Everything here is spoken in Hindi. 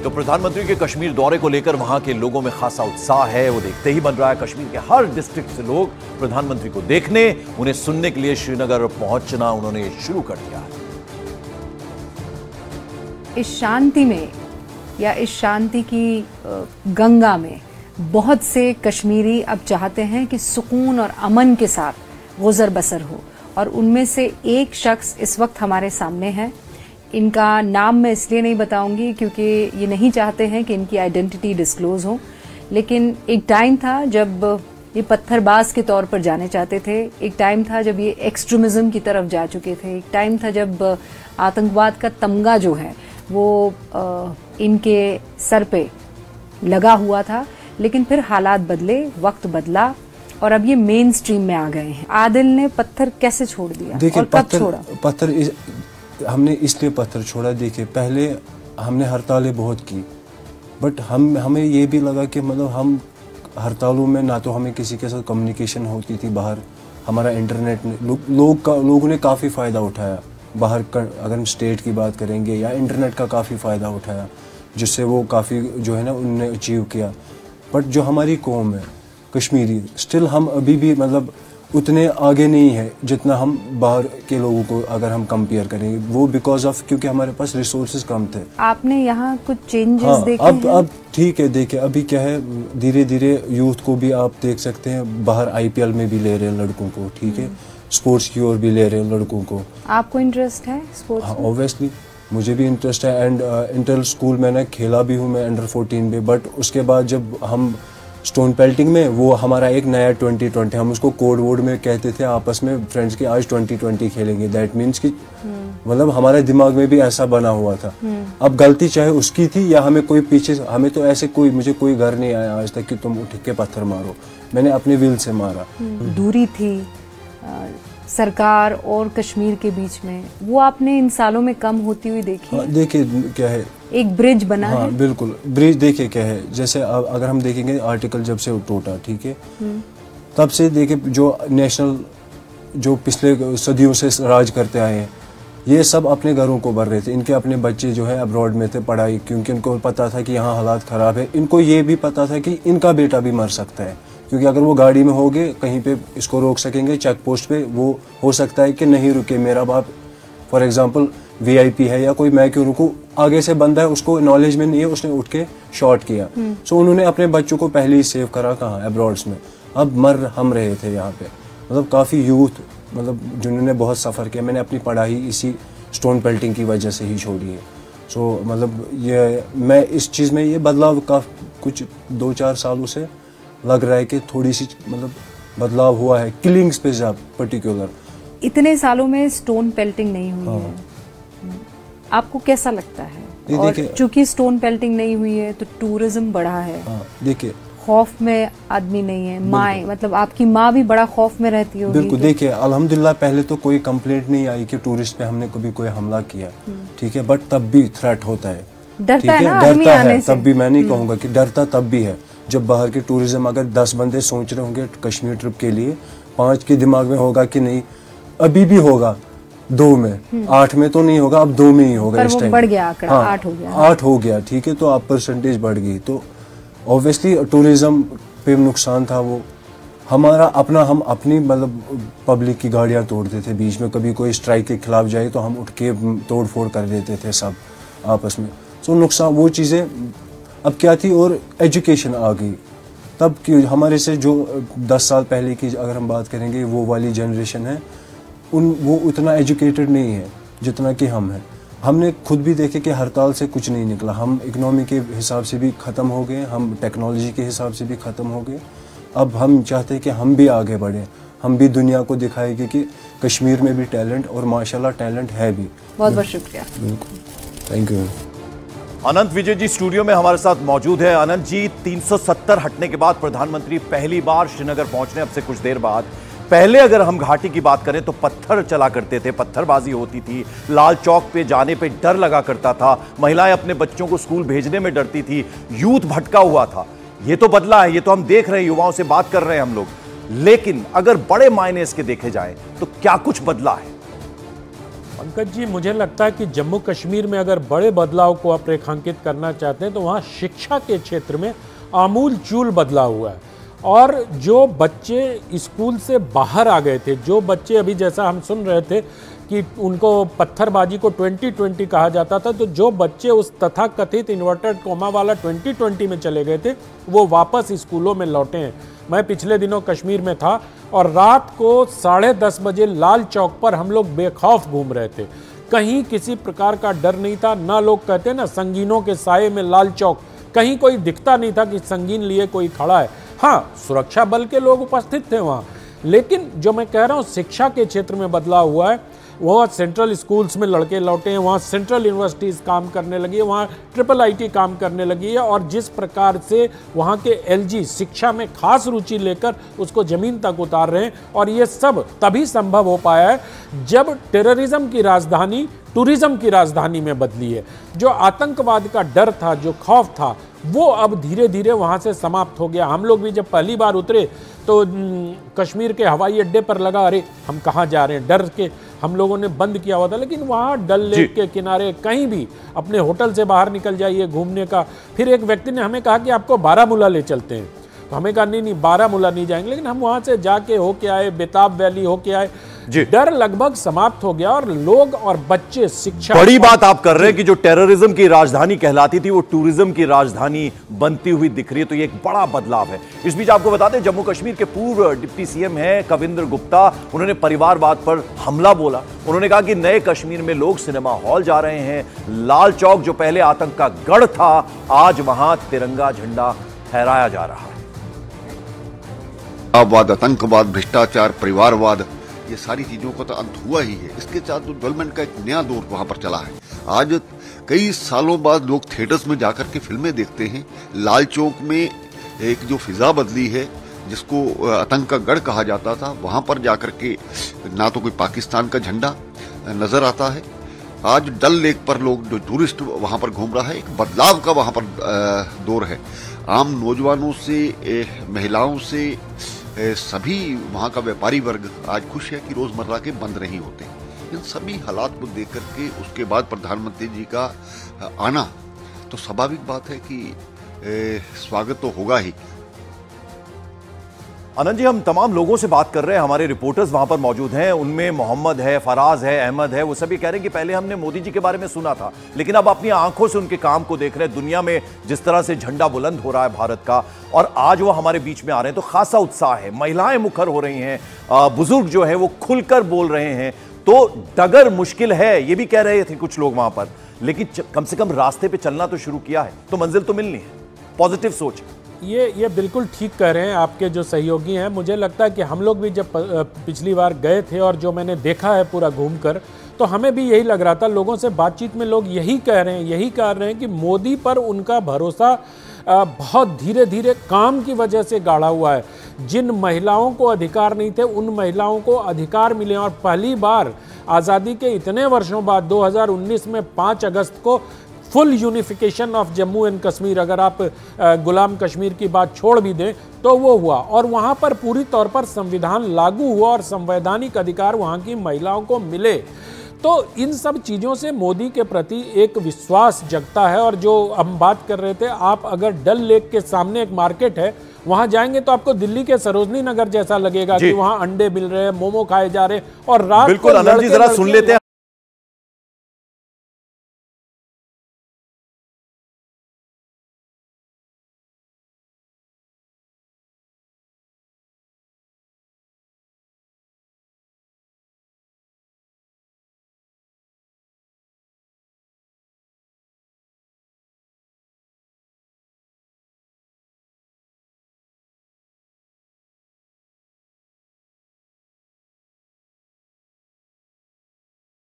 तो प्रधानमंत्री के कश्मीर दौरे को लेकर वहां के लोगों में खासा उत्साह है। वो देखते ही बन रहा है कश्मीर के हर डिस्ट्रिक्ट से लोग प्रधानमंत्री को देखने, उन्हें सुनने के लिए श्रीनगर पहुंचना उन्होंने शुरू कर दिया है। इस शांति में या इस शांति की गंगा में बहुत से कश्मीरी अब चाहते हैं कि सुकून और अमन के साथ गुजर बसर हो, और उनमें से एक शख्स इस वक्त हमारे सामने है। इनका नाम मैं इसलिए नहीं बताऊंगी क्योंकि ये नहीं चाहते हैं कि इनकी आइडेंटिटी डिस्क्लोज हो, लेकिन एक टाइम था जब ये पत्थरबाज के तौर पर जाने चाहते थे, एक टाइम था जब ये एक्सट्रीमिज्म की तरफ जा चुके थे, एक टाइम था जब आतंकवाद का तमगा जो है वो इनके सर पे लगा हुआ था। लेकिन फिर हालात बदले, वक्त बदला और अब ये मेन स्ट्रीम में आ गए हैं। आदिल ने पत्थर कैसे छोड़ दिया और कब छोड़ा? पत्थर हमने इसलिए पत्थर छोड़ा, देखिए पहले हमने हड़तालें बहुत की, बट हमें ये भी लगा कि मतलब हम हड़तालों में ना तो हमें किसी के साथ कम्युनिकेशन होती थी बाहर, हमारा इंटरनेट लोगों ने काफ़ी फ़ायदा उठाया बाहर का, अगर हम स्टेट की बात करेंगे, या इंटरनेट का काफ़ी फ़ायदा उठाया जिससे वो काफ़ी जो है ना उनने अचीव किया। बट जो हमारी कौम है कश्मीरी, स्टिल हम अभी भी मतलब उतने आगे नहीं है जितना हम बाहर के लोगों को अगर हम कंपेयर करेंगे, वो बिकॉज ऑफ क्योंकि हमारे पास रिसोर्सेज कम थे। आपने यहाँ कुछ चेंजेस देखे हैं? अब ठीक है, देखिए अभी क्या है, धीरे धीरे यूथ को भी आप देख सकते हैं बाहर IPL में भी ले रहे हैं लड़कों को, ठीक है, स्पोर्ट्स की ओर भी ले रहे हैं लड़कों को। आपको इंटरेस्ट है स्पोर्ट्स में? ऑब्वियसली मुझे भी इंटरेस्ट है, एंड इंटर स्कूल मैंने खेला भी हूँ मैं अंडर 14 में। बट उसके बाद जब हम स्टोन पेल्टिंग में, वो हमारा एक नया 2020, हम उसको कोड वोड में कहते थे आपस में फ्रेंड्स के, आज 2020 खेलेंगे। दैट मीन्स कि मतलब हमारे दिमाग में भी ऐसा बना हुआ था। अब गलती चाहे उसकी थी या हमें कोई पीछे, हमें तो ऐसे मुझे कोई घर नहीं आया आज तक कि तुम उठ के पत्थर मारो, मैंने अपने विल से मारा। दूरी थी सरकार और कश्मीर के बीच में, वो आपने इन सालों में कम होती हुई देखी? देखिए क्या है, एक ब्रिज बना है। बिल्कुल ब्रिज। देखिए क्या है, जैसे अगर हम देखेंगे आर्टिकल जब से टूटा, ठीक है, तब से देखिए जो नेशनल जो पिछले सदियों से राज करते आए हैं, ये सब अपने घरों को भर रहे थे। इनके अपने बच्चे जो है अब्रॉड में थे पढ़ाई, क्योंकि इनको पता था कि यहाँ हालात ख़राब है। इनको ये भी पता था कि इनका बेटा भी मर सकता है, क्योंकि अगर वो गाड़ी में होंगे कहीं पे इसको रोक सकेंगे चेक पोस्ट पे, वो हो सकता है कि नहीं रुके, मेरा बाप फॉर एग्जांपल VIP है या कोई, मैं क्यों रुकूं, आगे से बंदा है उसको नॉलेज में नहीं है, उसने उठ के शॉट किया। सो उन्होंने अपने बच्चों को पहले ही सेव करा कहाँ, अब्रॉड्स में। अब मर हम रहे थे यहाँ पे, मतलब काफ़ी यूथ मतलब जिन्होंने बहुत सफ़र किया। मैंने अपनी पढ़ाई इसी स्टोन पेल्टिंग की वजह से ही छोड़ी है। सो मतलब ये मैं इस चीज़ में ये बदलाव का कुछ 2-4 सालों से लग रहा है कि थोड़ी सी मतलब बदलाव हुआ है किलिंग्स पे जब पर्टिकुलर। इतने सालों में स्टोन पेल्टिंग नहीं हुई है, आपको कैसा लगता है? और चूंकि स्टोन पेल्टिंग नहीं हुई है तो टूरिज्म बढ़ा है। देखिए खौफ में आदमी नहीं है, माँ मतलब आपकी माँ भी बड़ा खौफ में रहती होगी। बिल्कुल। देखिए अल्हम्दुलिल्लाह पहले तो कोई कंप्लेंट नहीं आई कि टूरिस्ट पे हमने कभी कोई हमला किया, ठीक है, बट तब भी थ्रेट होता है, डरता है ना, डरता है तब भी। मैं नहीं कहूँगा कि डरता तब भी है। जब बाहर के टूरिज्म अगर 10 बंदे सोच रहे होंगे कश्मीर ट्रिप के लिए, 5 के दिमाग में होगा कि नहीं, अभी भी होगा 2 में, 8 में तो नहीं होगा, अब 2 में ही होगा। इस टाइम बढ़ गया आंकड़ा, 8 हो गया। 8 हो गया, ठीक है, तो आप परसेंटेज बढ़ गई। तो ऑब्वियसली टूरिज्म पे नुकसान था वो हमारा अपना। हम अपनी मतलब पब्लिक की गाड़ियाँ तोड़ते थे बीच में, कभी कोई स्ट्राइक के खिलाफ जाए तो हम उठ के तोड़ फोड़ कर देते थे सब आपस में। सो नुकसान वो चीज़ें अब क्या थी, और एजुकेशन आ गई तब की। हमारे से जो 10 साल पहले की अगर हम बात करेंगे, वो वाली जनरेशन है, वो उतना एजुकेटेड नहीं है जितना कि हम हैं। हमने खुद भी देखे कि हड़ताल से कुछ नहीं निकला, हम इकोनॉमी के हिसाब से भी ख़त्म हो गए, हम टेक्नोलॉजी के हिसाब से भी ख़त्म हो गए। अब हम चाहते हैं कि हम भी आगे बढ़ें, हम भी दुनिया को दिखाएंगे कि कश्मीर में भी टैलेंट, और माशाल्लाह टैलेंट है भी। बहुत बहुत शुक्रिया। बिल्कुल, thank you. Anant Vijay ji studio में हमारे साथ मौजूद है। अनंत जी, 370 हटने के बाद प्रधानमंत्री पहली बार श्रीनगर पहुंचने अब से कुछ देर बाद। पहले अगर हम घाटी की बात करें तो पत्थर चला करते थे, पत्थरबाजी होती थी, लाल चौक पे जाने पे डर लगा करता था, महिलाएं अपने बच्चों को स्कूल भेजने में डरती थी, यूथ भटका हुआ था। ये तो बदला है, ये तो हम देख रहे हैं, युवाओं से बात कर रहे हैं हम लोग। लेकिन अगर बड़े मायने इसके देखे जाएं तो क्या कुछ बदला है? पंकज जी, मुझे लगता है कि जम्मू कश्मीर में अगर बड़े बदलाव को आप रेखांकित करना चाहते हैं तो वहाँ शिक्षा के क्षेत्र में आमूल चूल बदलाव हुआ है। और जो बच्चे स्कूल से बाहर आ गए थे, जो बच्चे अभी जैसा हम सुन रहे थे कि उनको पत्थरबाजी को 2020 कहा जाता था, तो जो बच्चे उस तथाकथित इन्वर्टेड कोमा वाला 2020 में चले गए थे वो वापस स्कूलों में लौटे हैं। मैं पिछले दिनों कश्मीर में था और रात को 10:30 बजे लाल चौक पर हम लोग बेखौफ घूम रहे थे। कहीं किसी प्रकार का डर नहीं था, ना लोग कहते ना संगीनों के साये में लाल चौक, कहीं कोई दिखता नहीं था कि संगीन लिए कोई खड़ा है। हाँ, सुरक्षा बल के लोग उपस्थित थे वहाँ, लेकिन जो मैं कह रहा हूँ शिक्षा के क्षेत्र में बदलाव हुआ है। वहाँ सेंट्रल स्कूल्स में लड़के लौटे हैं, वहाँ सेंट्रल यूनिवर्सिटीज़ काम करने लगी है, वहाँ IIIT काम करने लगी है। और जिस प्रकार से वहाँ के LG शिक्षा में खास रुचि लेकर उसको ज़मीन तक उतार रहे हैं, और ये सब तभी संभव हो पाया है जब टेररिज्म की राजधानी टूरिज्म की राजधानी में बदली है। जो आतंकवाद का डर था, जो खौफ था, वो अब धीरे धीरे वहाँ से समाप्त हो गया। हम लोग भी जब पहली बार उतरे तो कश्मीर के हवाई अड्डे पर लगा अरे हम कहाँ जा रहे हैं, डर के हम लोगों ने बंद किया हुआ था। लेकिन वहाँ डल लेक के किनारे कहीं भी अपने होटल से बाहर निकल जाइए घूमने का। फिर एक व्यक्ति ने हमें कहा कि आपको बारामूला ले चलते हैं, तो हमें कहा नहीं बारामूला नहीं जाएंगे। लेकिन हम वहाँ से जाके होके आए, बेताब वैली होके आए, डर लगभग समाप्त हो गया और लोग और बच्चे शिक्षा। बड़ी बात आप कर रहे हैं कि जो टेररिज्म की राजधानी कहलाती थी वो टूरिज्म की राजधानी बनती हुई दिख रही है, तो ये एक बड़ा बदलाव है। इस बीच आपको बता दें, जम्मू कश्मीर के पूर्व डिप्टी CM हैं कविंद्र गुप्ता, उन्होंने परिवारवाद पर हमला बोला। उन्होंने कहा कि नए कश्मीर में लोग सिनेमा हॉल जा रहे हैं, लाल चौक जो पहले आतंक का गढ़ था आज वहां तिरंगा झंडा फहराया जा रहा है। आतंकवाद, भ्रष्टाचार, परिवारवाद, ये सारी चीजों का तो अंत हुआ ही है। इसके साथ डेवलपमेंट का एक नया दौर वहां पर चला है। आज कई सालों बाद लोग थिएटर्स में जाकर के फिल्में देखते हैं। लाल चौक में एक जो फिजा बदली है, जिसको आतंक का गढ़ कहा जाता था, वहां पर जाकर के ना तो कोई पाकिस्तान का झंडा नजर आता है। आज डल लेक पर लोग जो टूरिस्ट वहां पर घूम रहा है, एक बदलाव का वहां पर दौर है। आम नौजवानों से, महिलाओं से, सभी वहाँ का व्यापारी वर्ग आज खुश है कि रोजमर्रा के बंद नहीं होते। इन सभी हालात को देख करके उसके बाद प्रधानमंत्री जी का आना तो स्वाभाविक बात है कि स्वागत तो होगा ही। आनंद जी, हम तमाम लोगों से बात कर रहे हैं, हमारे रिपोर्टर्स वहां पर मौजूद हैं, उनमें मोहम्मद है, फराज है, अहमद है, वो सभी कह रहे हैं कि पहले हमने मोदी जी के बारे में सुना था, लेकिन अब अपनी आंखों से उनके काम को देख रहे हैं। दुनिया में जिस तरह से झंडा बुलंद हो रहा है भारत का, और आज वो हमारे बीच में आ रहे हैं, तो खासा उत्साह है। महिलाएं मुखर हो रही हैं, बुजुर्ग जो है वो खुलकर बोल रहे हैं। तो डगर मुश्किल है, ये भी कह रहे थे कुछ लोग वहां पर, लेकिन कम से कम रास्ते पे चलना तो शुरू किया है, तो मंजिल तो मिलनी है। पॉजिटिव सोच। ये बिल्कुल ठीक कह रहे हैं आपके जो सहयोगी हैं। मुझे लगता है कि हम लोग भी जब पिछली बार गए थे और जो मैंने देखा है पूरा घूमकर, तो हमें भी यही लग रहा था। लोगों से बातचीत में लोग यही कह रहे हैं कि मोदी पर उनका भरोसा बहुत धीरे धीरे काम की वजह से गाढ़ा हुआ है। जिन महिलाओं को अधिकार नहीं थे उन महिलाओं को अधिकार मिले, और पहली बार आज़ादी के इतने वर्षों बाद 2019 में 5 अगस्त को full unification of Jammu and Kashmir, अगर आप गुलाम कश्मीर की बात छोड़ भी दें तो वो हुआ, और वहाँ पर पूरी तौर पर संविधान लागू हुआ और संवैधानिक अधिकार वहाँ की महिलाओं को मिले। तो इन सब चीज़ों से मोदी के प्रति एक विश्वास जगता है। और जो हम बात कर रहे थे, आप अगर डल लेक के सामने एक मार्केट है, वहां जाएंगे तो आपको दिल्ली के सरोजनी नगर जैसा लगेगा कि वहां अंडे मिल रहे हैं, मोमो खाए जा रहे हैं, और रात बिल्कुल। आनंद जी, जरा सुन लेते हैं।